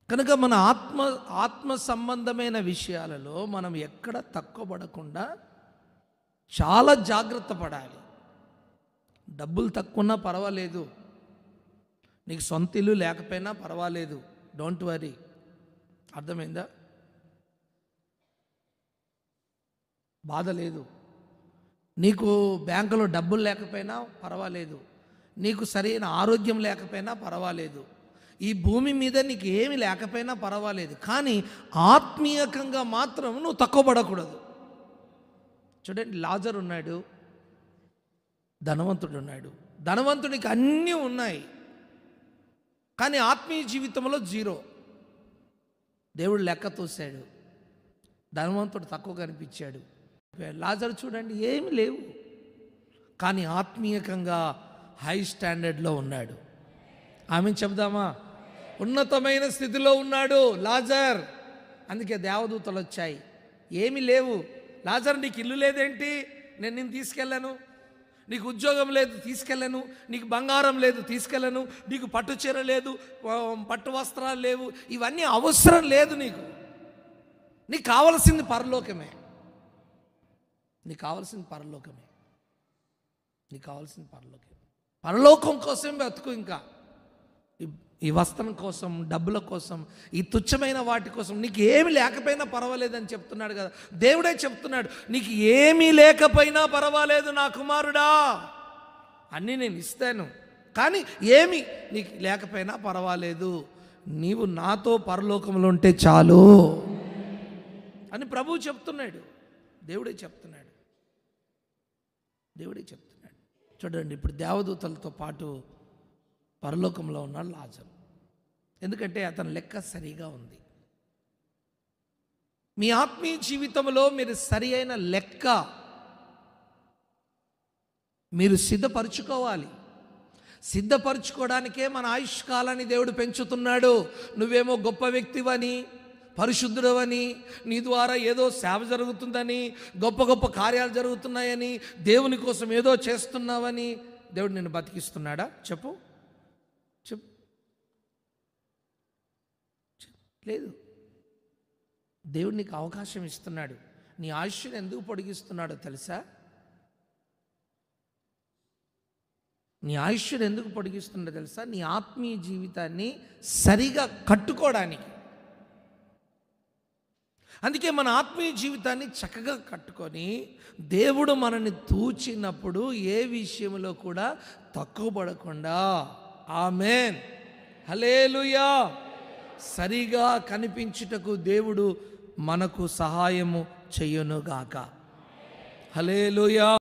కనుక మన ఆత్మ సంబంధమైన విషయాలలో మనం ఎక్కడ తక్కువ పడకుండా చాలా జాగ్రత్త పడాలి. డబ్బులు తక్కువన్నా పర్వాలేదు, నీకు సొంత ఇల్లు లేకపోయినా పర్వాలేదు, డోంట్ వరీ. అర్థమైందా? బాధ లేదు. నీకు బ్యాంకులో డబ్బులు లేకపోయినా పర్వాలేదు, నీకు సరైన ఆరోగ్యం లేకపోయినా పర్వాలేదు, ఈ భూమి మీద నీకు ఏమి లేకపోయినా పర్వాలేదు, కానీ ఆత్మీయకంగా మాత్రం నువ్వు తక్కువ పడకూడదు. చూడండి, లాజరు ఉన్నాడు, ధనవంతుడు ఉన్నాడు. ధనవంతుడికి అన్నీ ఉన్నాయి, కానీ ఆత్మీయ జీవితంలో జీరో. దేవుడు లెక్క తోసాడు, ధనవంతుడు తక్కువ కనిపించాడు. లాజరు చూడండి, ఏమి లేవు, కానీ ఆత్మీయకంగా హై స్టాండర్డ్లో ఉన్నాడు. ఆమె చెప్దామా? ఉన్నతమైన స్థితిలో ఉన్నాడు లాజర్. అందుకే దేవదూతలు వచ్చాయి, ఏమి లేవు లాజర్, నీకు ఇల్లు లేదేంటి, నేను నిన్ను తీసుకెళ్ళను. నీకు ఉద్యోగం లేదు, తీసుకెళ్ళను. నీకు బంగారం లేదు, తీసుకెళ్ళను. నీకు పట్టు చీర లేదు, పట్టు వస్త్రాలు లేవు, ఇవన్నీ అవసరం లేదు. నీకు కావలసింది పరలోకమే. నీకు కావాల్సింది పరలోకమే. నీకు కావాల్సింది పరలోకమే. పరలోకం కోసం బ్రతుకు. ఇంకా ఈ వస్త్రం కోసం, డబ్బుల కోసం, ఈ తుచ్చమైన వాటి కోసం నీకు ఏమి లేకపోయినా పర్వాలేదని చెప్తున్నాడు కదా. దేవుడే చెప్తున్నాడు, నీకు ఏమీ లేకపోయినా పర్వాలేదు నా కుమారుడా, అన్నీ నేను ఇస్తాను, కానీ ఏమి నీకు లేకపోయినా పర్వాలేదు, నీవు నాతో పరలోకంలో ఉంటే చాలు అని ప్రభువు చెప్తున్నాడు. దేవుడే చెప్తున్నాడు. దేవుడే చెప్తున్నాడు. చూడండి, ఇప్పుడు దేవదూతలతో పాటు పరలోకంలో ఉన్నాడు లాజరు. ఎందుకంటే అతని లెక్క సరిగా ఉంది. మీ ఆత్మీయ జీవితంలో మీరు సరి అయిన లెక్క మీరు సిద్ధపరచుకోవాలి. సిద్ధపరచుకోవడానికే మన ఆయుష్కాలాన్ని దేవుడు పెంచుతున్నాడు. నువ్వేమో గొప్ప వ్యక్తివని, పరిశుద్ధుడవని, నీ ద్వారా ఏదో సేవ జరుగుతుందని, గొప్ప గొప్ప కార్యాలు జరుగుతున్నాయని, దేవుని కోసం ఏదో చేస్తున్నావని దేవుడు నిన్ను బతికిస్తున్నాడా? చెప్పు. లేదు. దేవుడు నీకు అవకాశం ఇస్తున్నాడు. నీ ఆయుష్ని ఎందుకు పొడిగిస్తున్నాడో తెలుసా? నీ ఆయుష్ని ఎందుకు పొడిగిస్తున్నాడో తెలుసా? నీ ఆత్మీయ జీవితాన్ని సరిగా కట్టుకోవడానికి. అందుకే మన ఆత్మీయ జీవితాన్ని చక్కగా కట్టుకొని దేవుడు మనల్ని తూచినప్పుడు ఏ విషయంలో కూడా తక్కువ పడకుండా, ఆమేన్, హల్లెలూయా, సరిగా కనిపించుటకు దేవుడు మనకు సహాయము చెయ్యునుగాక. హల్లెలూయా.